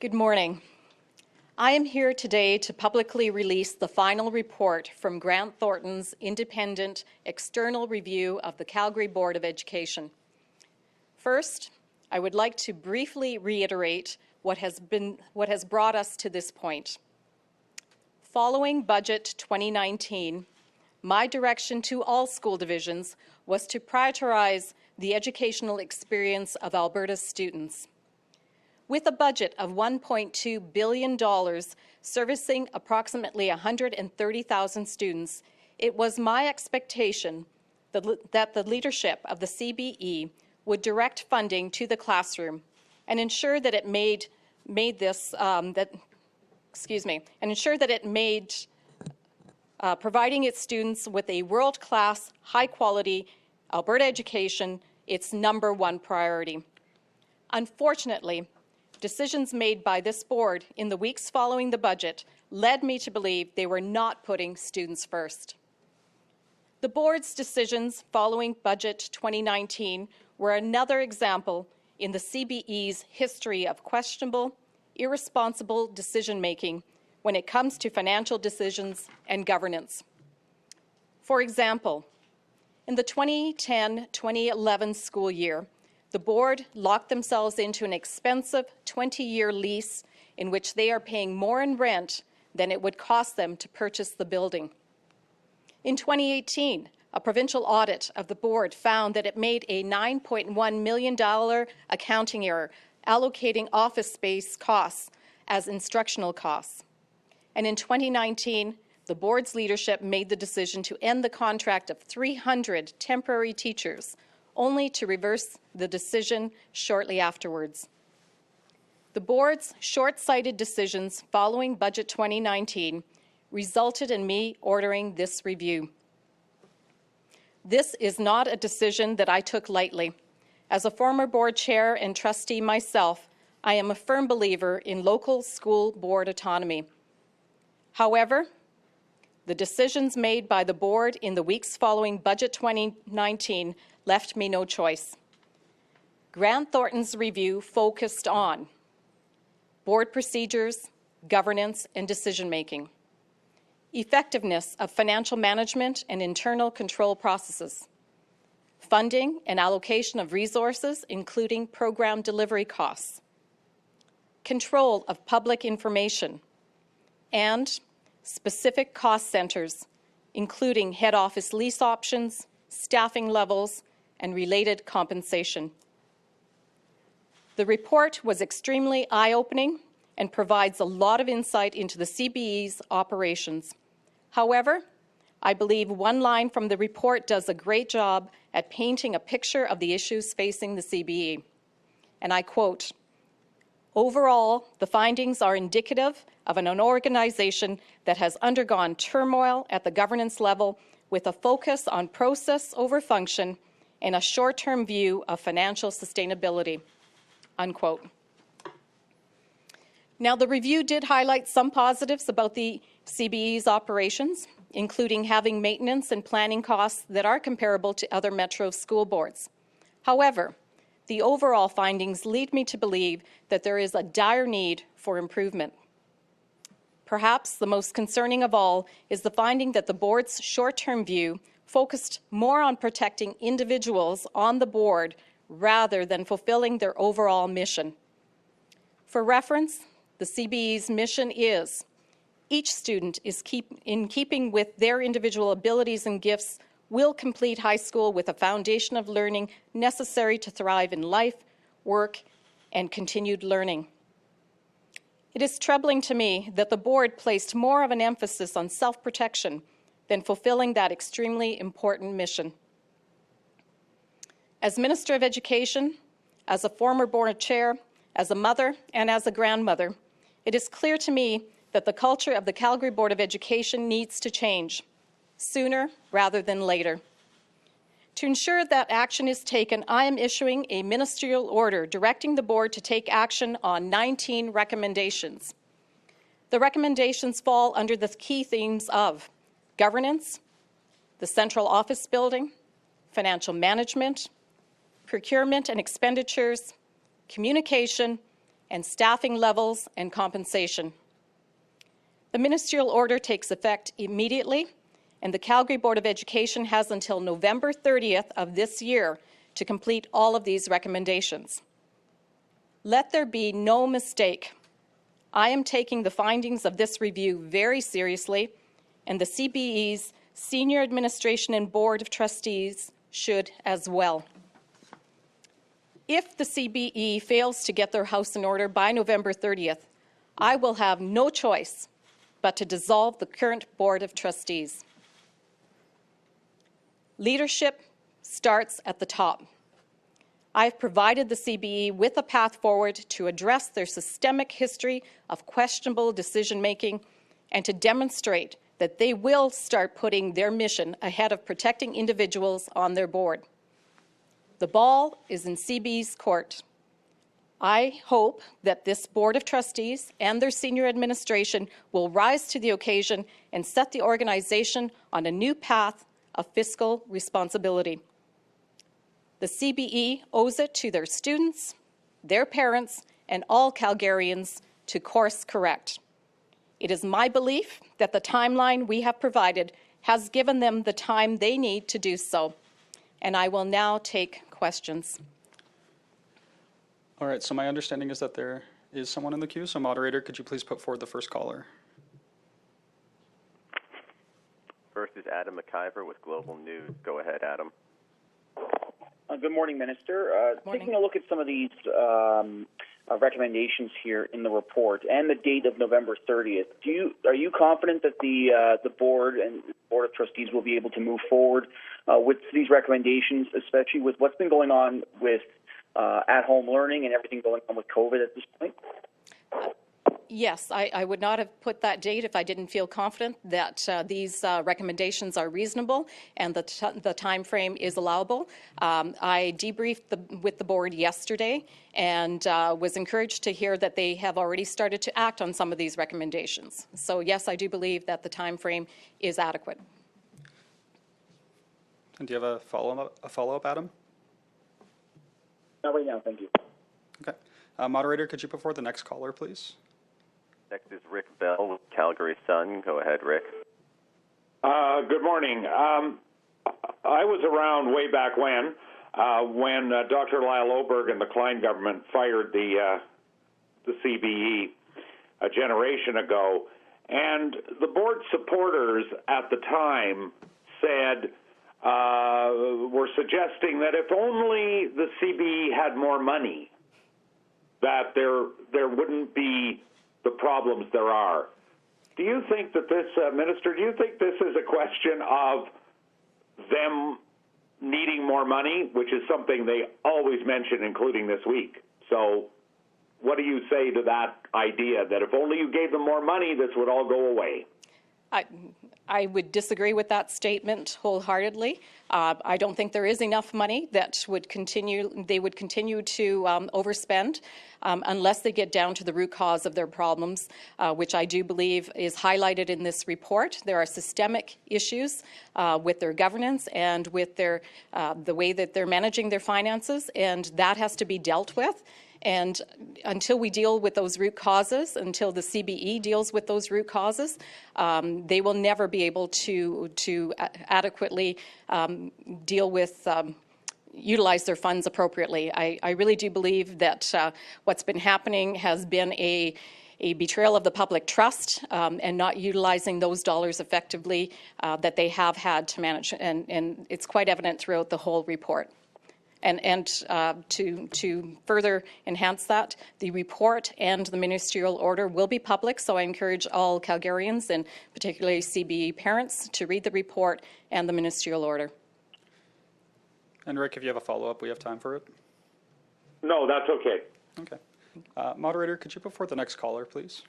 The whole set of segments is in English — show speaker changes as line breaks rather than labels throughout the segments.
Good morning. I am here today to publicly release the final report from Grant Thornton's independent external review of the Calgary Board of Education. First, I would like to briefly reiterate what has brought us to this point. Following Budget 2019, my direction to all school divisions was to prioritize the educational experience of Alberta's students. With a budget of $1.2 billion servicing approximately 130,000 students, it was my expectation that the leadership of the CBE would direct funding to the classroom and ensure that it made providing its students with a world-class, high-quality Alberta education its #1 priority. Unfortunately, decisions made by this board in the weeks following the budget led me to believe they were not putting students first. The board's decisions following Budget 2019 were another example in the CBE's history of questionable, irresponsible decision-making when it comes to financial decisions and governance. For example, in the 2010-2011 school year, the board locked themselves into an expensive 20-year lease in which they are paying more in rent than it would cost them to purchase the building. In 2018, a provincial audit of the board found that it made a $9.1 million accounting error allocating office space costs as instructional costs. And in 2019, the board's leadership made the decision to end the contract of 300 temporary teachers, only to reverse the decision shortly afterwards. The board's short-sighted decisions following Budget 2019 resulted in me ordering this review. This is not a decision that I took lightly. As a former board chair and trustee myself, I am a firm believer in local school board autonomy. However, the decisions made by the board in the weeks following Budget 2019 left me no choice. Grant Thornton's review focused on board procedures, governance, and decision-making, effectiveness of financial management and internal control processes, funding and allocation of resources, including program delivery costs, control of public information, and specific cost centers, including head office lease options, staffing levels, and related compensation. The report was extremely eye-opening and provides a lot of insight into the CBE's operations. However, I believe one line from the report does a great job at painting a picture of the issues facing the CBE. And I quote, "Overall, the findings are indicative of an organization that has undergone turmoil at the governance level with a focus on process over function and a short-term view of financial sustainability," unquote. Now, the review did highlight some positives about the CBE's operations, including having maintenance and planning costs that are comparable to other metro school boards. However, the overall findings lead me to believe that there is a dire need for improvement. Perhaps the most concerning of all is the finding that the board's short-term view focused more on protecting individuals on the board rather than fulfilling their overall mission. For reference, the CBE's mission is each student is in keeping with their individual abilities and gifts will complete high school with a foundation of learning necessary to thrive in life, work, and continued learning. It is troubling to me that the board placed more of an emphasis on self-protection than fulfilling that extremely important mission. As Minister of Education, as a former board chair, as a mother, and as a grandmother, it is clear to me that the culture of the Calgary Board of Education needs to change sooner rather than later. To ensure that action is taken, I am issuing a ministerial order directing the board to take action on 19 recommendations. The recommendations fall under the key themes of governance, the central office building, financial management, procurement and expenditures, communication, and staffing levels and compensation. The ministerial order takes effect immediately, and the Calgary Board of Education has until November 30th of this year to complete all of these recommendations. Let there be no mistake. I am taking the findings of this review very seriously, and the CBE's Senior Administration and Board of Trustees should as well. If the CBE fails to get their house in order by November 30th, I will have no choice but to dissolve the current Board of Trustees. Leadership starts at the top. I've provided the CBE with a path forward to address their systemic history of questionable decision-making and to demonstrate that they will start putting their mission ahead of protecting individuals on their board. The ball is in CBE's court. I hope that this Board of Trustees and their senior administration will rise to the occasion and set the organization on a new path of fiscal responsibility. The CBE owes it to their students, their parents, and all Calgarians to course correct. It is my belief that the timeline we have provided has given them the time they need to do so. And I will now take questions.
All right, so my understanding is that there is someone in the queue. So moderator, could you please put forward the first caller?
First is Adam McIver with Global News. Go ahead, Adam.
Good morning, Minister.
Morning.
Taking a look at some of these recommendations here in the report and the date of November 30th, are you confident that the board and Board of Trustees will be able to move forward with these recommendations, especially with what's been going on with at-home learning and everything going on with COVID at this point?
Yes, I would not have put that date if I didn't feel confident that these recommendations are reasonable and the time frame is allowable. I debriefed with the board yesterday and was encouraged to hear that they have already started to act on some of these recommendations. So yes, I do believe that the time frame is adequate.
And do you have a follow-up, Adam?
Not right now, thank you.
Okay. Moderator, could you put forward the next caller, please?
Next is Rick Bell with Calgary Sun. Go ahead, Rick.
Good morning. I was around way back when Dr. Lyle Oberg and the Klein government fired the CBE a generation ago, and the board supporters at the time said were suggesting that if only the CBE had more money, that there wouldn't be the problems there are. Do you think that this, Minister, do you think this is a question of them needing more money, which is something they always mention, including this week? So what do you say to that idea that if only you gave them more money, this would all go away?
I would disagree with that statement wholeheartedly. I don't think there is enough money that they would continue to overspend unless they get down to the root cause of their problems, which I do believe is highlighted in this report. There are systemic issues with their governance and with the way that they're managing their finances, and that has to be dealt with. And until we deal with those root causes, until the CBE deals with those root causes, they will never be able to adequately deal with utilize their funds appropriately. I really do believe that what's been happening has been a betrayal of the public trust and not utilizing those dollars effectively that they have had to manage. And it's quite evident throughout the whole report. And to further enhance that, the report and the ministerial order will be public, so I encourage all Calgarians and particularly CBE parents to read the report and the ministerial order.
And Rick, if you have a follow-up, we have time for it.
No, that's okay.
Okay. Moderator, could you put forward the next caller, please?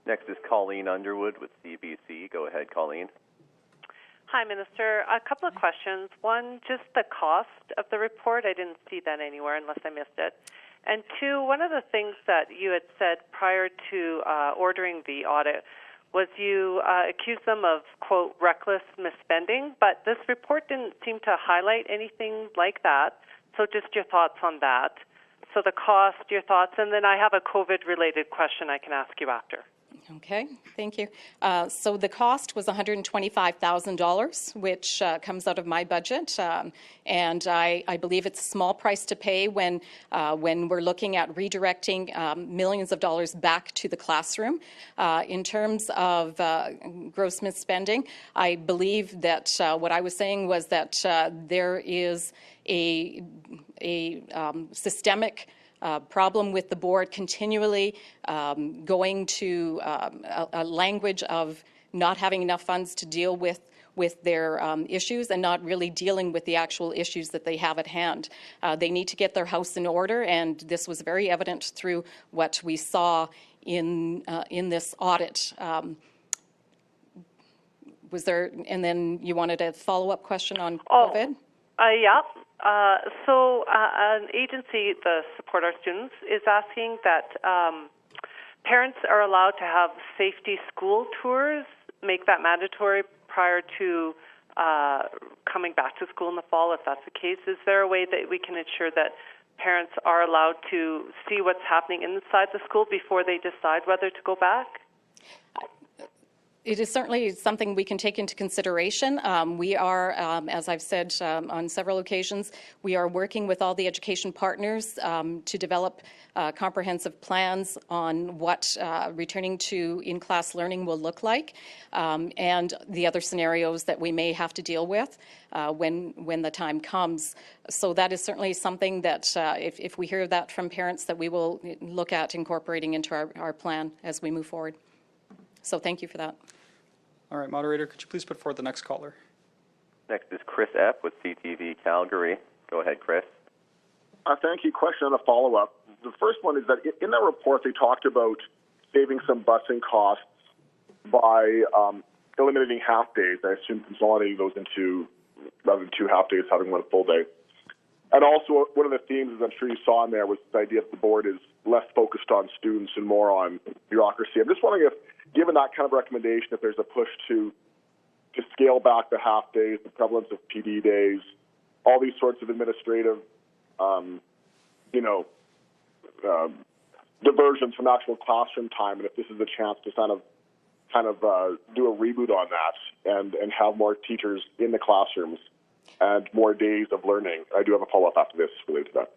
Next is Colleen Underwood with CBC. Go ahead, Colleen.
Hi, Minister. A couple of questions. One, just the cost of the report. I didn't see that anywhere unless I missed it. And two, one of the things that you had said prior to ordering the audit was you accused them of, quote, reckless misspending, but this report didn't seem to highlight anything like that. So just your thoughts on that. So the cost, your thoughts, and then I have a COVID-related question I can ask you after.
Okay, thank you. So the cost was $125,000, which comes out of my budget, and I believe it's a small price to pay when we're looking at redirecting millions of dollars back to the classroom. In terms of gross misspending, I believe that what I was saying was that there is a systemic problem with the board continually going to a language of not having enough funds to deal with their issues and not really dealing with the actual issues that they have at hand. They need to get their house in order, and this was very evident through what we saw in this audit. Was there, and then you wanted a follow-up question on COVID?
Yeah. So an agency, the Support Our Students, is asking that parents are allowed to have safety school tours, make that mandatory prior to coming back to school in the fall, if that's the case. Is there a way that we can ensure that parents are allowed to see what's happening inside the school before they decide whether to go back?
It is certainly something we can take into consideration. We are, as I've said on several occasions, we are working with all the education partners to develop comprehensive plans on what returning to in-class learning will look like, and the other scenarios that we may have to deal with when the time comes. So that is certainly something that if we hear that from parents, that we will look at incorporating into our plan as we move forward. So thank you for that.
All right, moderator, could you please put forward the next caller?
Next is Chris F. with CTV Calgary. Go ahead, Chris.
Thank you. Question and a follow-up. The first one is that in that report they talked about saving some busing costs by eliminating half days. I assume consolidating those into, rather than 2 half days, having 1 full day. And also one of the themes, as I'm sure you saw in there, was the idea that the board is less focused on students and more on bureaucracy. I'm just wondering if, given that kind of recommendation, if there's a push to scale back the half days, the prevalence of PD days, all these sorts of administrative, diversions from actual classroom time, and if this is a chance to kind of do a reboot on that and have more teachers in the classrooms and more days of learning. I do have a follow-up after this related to that.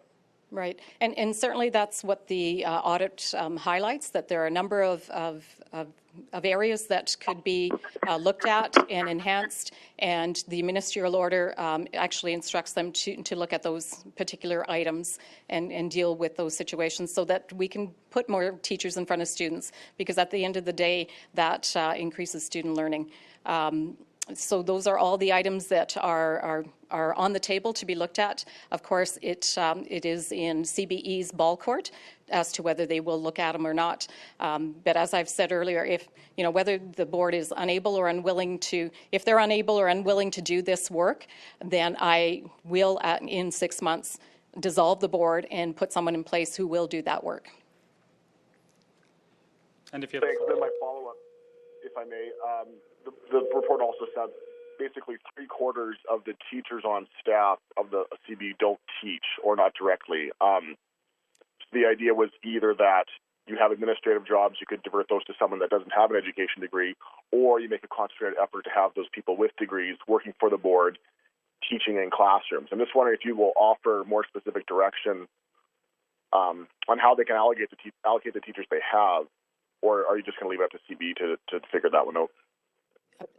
Right, and certainly that's what the audit highlights, that there are a number of areas that could be looked at and enhanced, and the ministerial order actually instructs them to look at those particular items and deal with those situations so that we can put more teachers in front of students, because at the end of the day, that increases student learning. So those are all the items that are on the table to be looked at. Of course, it is in CBE's ball court as to whether they will look at them or not. But as I've said earlier, if whether the board is unable or unwilling to, if they're unable or unwilling to do this work, then I will, in 6 months, dissolve the board and put someone in place who will do that work.
And if you
Thanks. Then my follow-up, if I may. The report also said basically 3/4 of the teachers on staff of the CB don't teach, or not directly. The idea was either that you have administrative jobs, you could divert those to someone that doesn't have an education degree, or you make a concentrated effort to have those people with degrees working for the board teaching in classrooms. I'm just wondering if you will offer more specific direction on how they can allocate the teachers they have, or are you just going to leave it up to CB to figure that one out?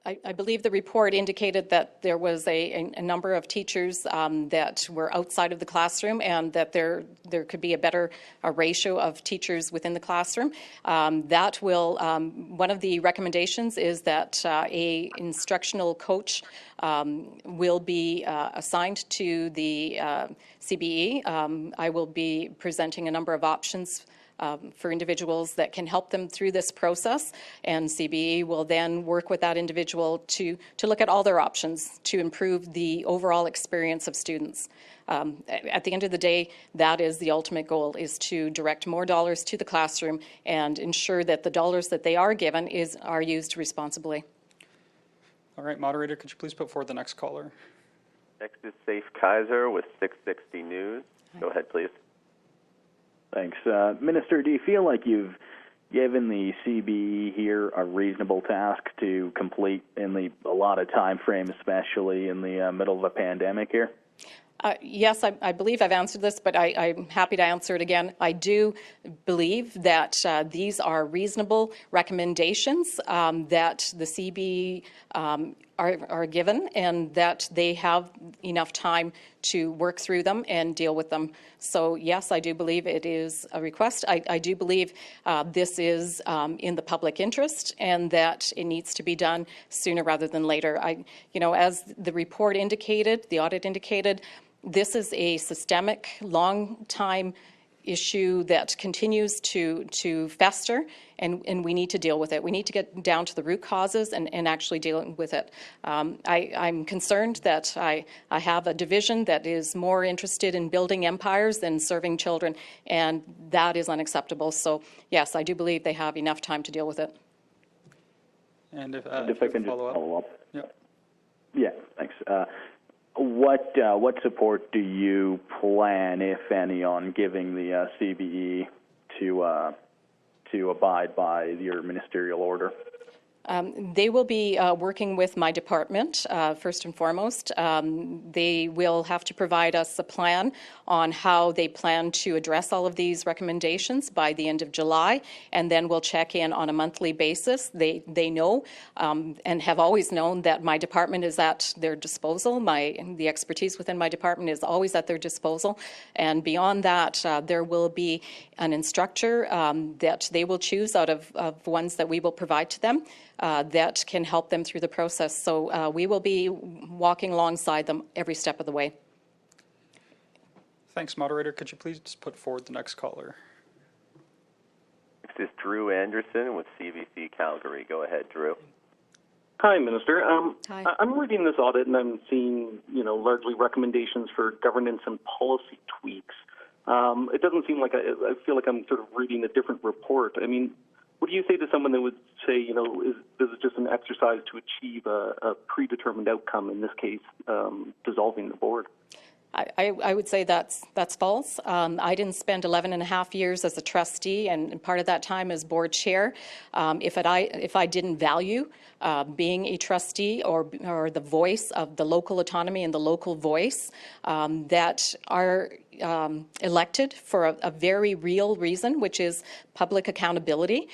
I believe the report indicated that there was a number of teachers that were outside of the classroom, and that there could be a better ratio of teachers within the classroom. That will, one of the recommendations is that a instructional coach will be assigned to the CBE. I will be presenting a number of options for individuals that can help them through this process, and CBE will then work with that individual to look at all their options to improve the overall experience of students. At the end of the day, that is the ultimate goal, is to direct more dollars to the classroom and ensure that the dollars that they are given are used responsibly.
All right, moderator, could you please put forward the next caller?
Next is Safe Kaiser with 660 News. Go ahead, please.
Thanks. Minister, do you feel like you've given the CBE here a reasonable task to complete in the allotted time frame, especially in the middle of a pandemic here?
Yes, I believe I've answered this, but I'm happy to answer it again. I do believe that these are reasonable recommendations that the CB are given, and that they have enough time to work through them and deal with them. So yes, I do believe it is a request. I do believe this is in the public interest, and that it needs to be done sooner rather than later. As the report indicated, the audit indicated, this is a systemic, long-time issue that continues to fester, and we need to deal with it. We need to get down to the root causes and actually deal with it. I'm concerned that I have a division that is more interested in building empires than serving children, and that is unacceptable. So, yes, I do believe they have enough time to deal with it.
And if
I can just follow up.
Yep.
Yeah, thanks. What support do you plan, if any, on giving the CBE to abide by your ministerial order?
They will be working with my department, first and foremost. They will have to provide us a plan on how they plan to address all of these recommendations by the end of July, and then we'll check in on a monthly basis. They know and have always known that my department is at their disposal. The expertise within my department is always at their disposal, and beyond that, there will be an instructor that they will choose out of ones that we will provide to them. That can help them through the process. So we will be walking alongside them every step of the way.
Thanks, moderator. Could you please just put forward the next caller?
Next is Drew Anderson with CBC Calgary. Go ahead, Drew.
Hi, Minister.
Hi.
I'm reading this audit and I'm seeing, largely recommendations for governance and policy tweaks. It doesn't seem like I feel like I'm sort of reading a different report. I mean, what do you say to someone that would say, this is just an exercise to achieve a predetermined outcome, in this case, dissolving the board?
I would say that's false. I didn't spend 11 and a half years as a trustee, and part of that time as board chair. If I didn't value being a trustee or the voice of the local autonomy and the local voice that are elected for a very real reason, which is public accountability.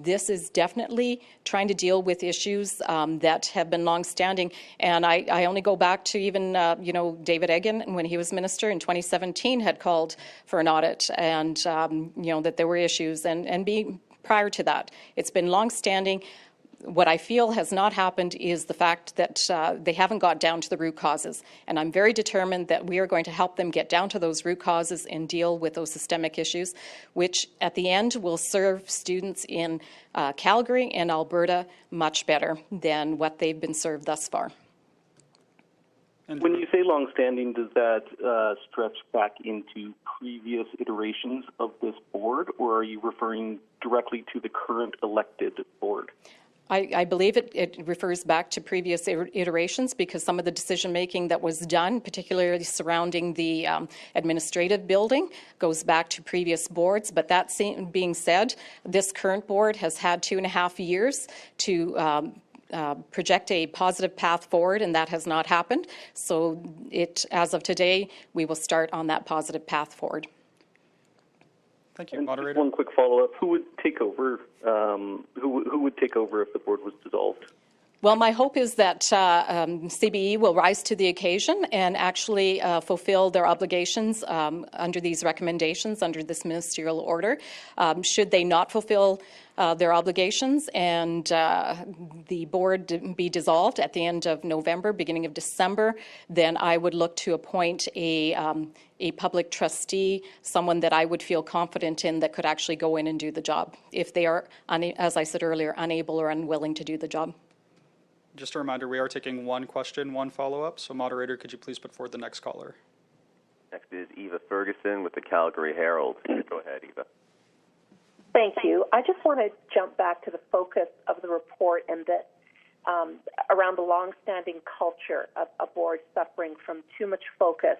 This is definitely trying to deal with issues that have been long-standing, and I only go back to even David Eggen, when he was minister in 2017, had called for an audit, and that there were issues, and prior to that, it's been long-standing. What I feel has not happened is the fact that they haven't got down to the root causes. And I'm very determined that we are going to help them get down to those root causes and deal with those systemic issues, which at the end will serve students in Calgary and Alberta much better than what they've been served thus far.
And
when you say long-standing, does that stretch back into previous iterations of this board, or are you referring directly to the current elected board?
I believe it refers back to previous iterations, because some of the decision-making that was done, particularly surrounding the administrative building, goes back to previous boards. But that being said, this current board has had 2.5 years to project a positive path forward, and that has not happened. So as of today, we will start on that positive path forward.
Thank you,
and
moderator.
Just one quick follow-up: who would take over? Who would take over if the board was dissolved?
Well, my hope is that CBE will rise to the occasion and actually fulfill their obligations under these recommendations, under this ministerial order. Should they not fulfill their obligations and the board be dissolved at the end of November, beginning of December, then I would look to appoint a public trustee, someone that I would feel confident in that could actually go in and do the job if they are, as I said earlier, unable or unwilling to do the job.
Just a reminder, we are taking one question, one follow-up. So, moderator, could you please put forward the next caller?
Next is Eva Ferguson with the Calgary Herald. Go ahead, Eva.
Thank you. I just want to jump back to the focus of the report and that around the long-standing culture of a board suffering from too much focus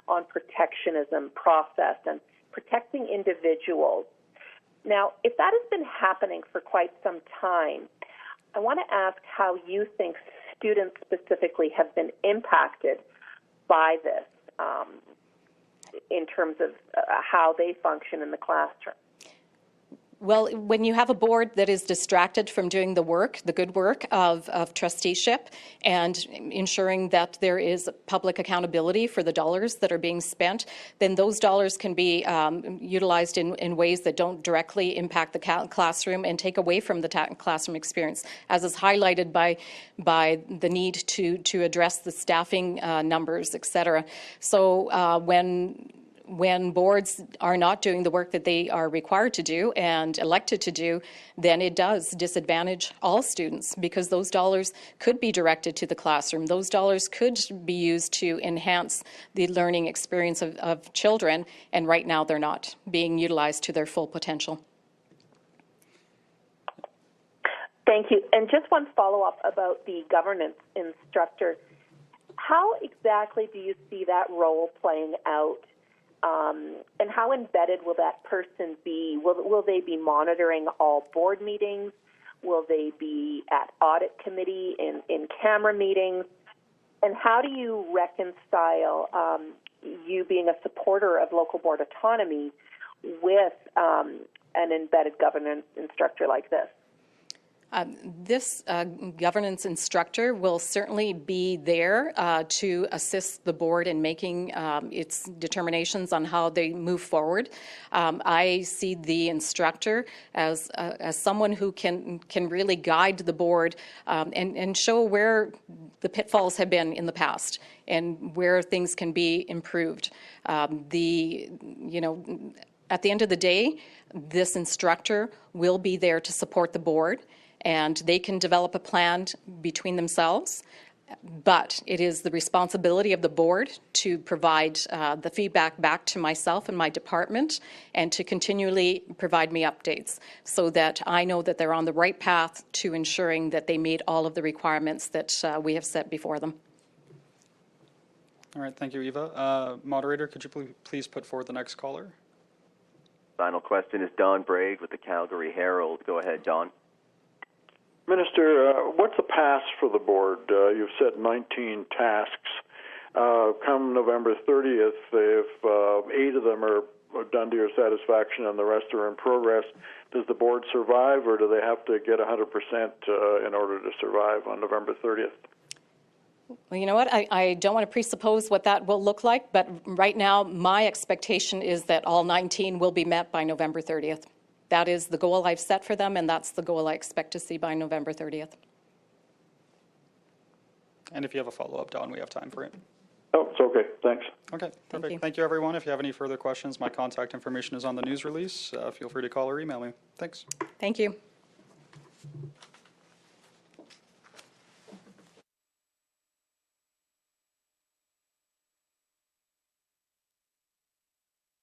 on protectionism, process, and protecting individuals. Now, if that has been happening for quite some time, I want to ask how you think students specifically have been impacted by this in terms of how they function in the classroom.
Well, when you have a board that is distracted from doing the work, the good work of trusteeship, and ensuring that there is public accountability for the dollars that are being spent, then those dollars can be utilized in ways that don't directly impact the classroom and take away from the classroom experience, as is highlighted by the need to address the staffing numbers, et cetera. So when boards are not doing the work that they are required to do and elected to do, then it does disadvantage all students, because those dollars could be directed to the classroom. Those dollars could be used to enhance the learning experience of children, and right now they're not being utilized to their full potential.
Thank you. And just one follow-up about the governance instructor. How exactly do you see that role playing out? And how embedded will that person be? Will they be monitoring all board meetings? Will they be at audit committee in camera meetings? And how do you reconcile you being a supporter of local board autonomy with an embedded governance instructor like this?
This governance instructor will certainly be there to assist the board in making its determinations on how they move forward. I see the instructor as someone who can really guide the board and show where the pitfalls have been in the past and where things can be improved. At the end of the day, this instructor will be there to support the board, and they can develop a plan between themselves, but it is the responsibility of the board to provide the feedback back to myself and my department, and to continually provide me updates so that I know that they're on the right path to ensuring that they meet all of the requirements that we have set before them.
All right, thank you, Eva. Moderator, could you please put forward the next caller?
Final question is Don Bragg with the Calgary Herald. Go ahead, Don.
Minister, what's the pass for the board? You've set 19 tasks. Come November 30th, if 8 of them are done to your satisfaction and the rest are in progress, does the board survive, or do they have to get 100% in order to survive on November 30th?
Well, you know what? I don't want to presuppose what that will look like, but right now my expectation is that all 19 will be met by November 30th. That is the goal I've set for them, and that's the goal I expect to see by November 30th.
And if you have a follow-up, Don, we have time for it.
Oh, it's okay. Thanks.
Okay, perfect. Thank you, everyone. If you have any further questions, my contact information is on the news release. Feel free to call or email me. Thanks.
Thank you.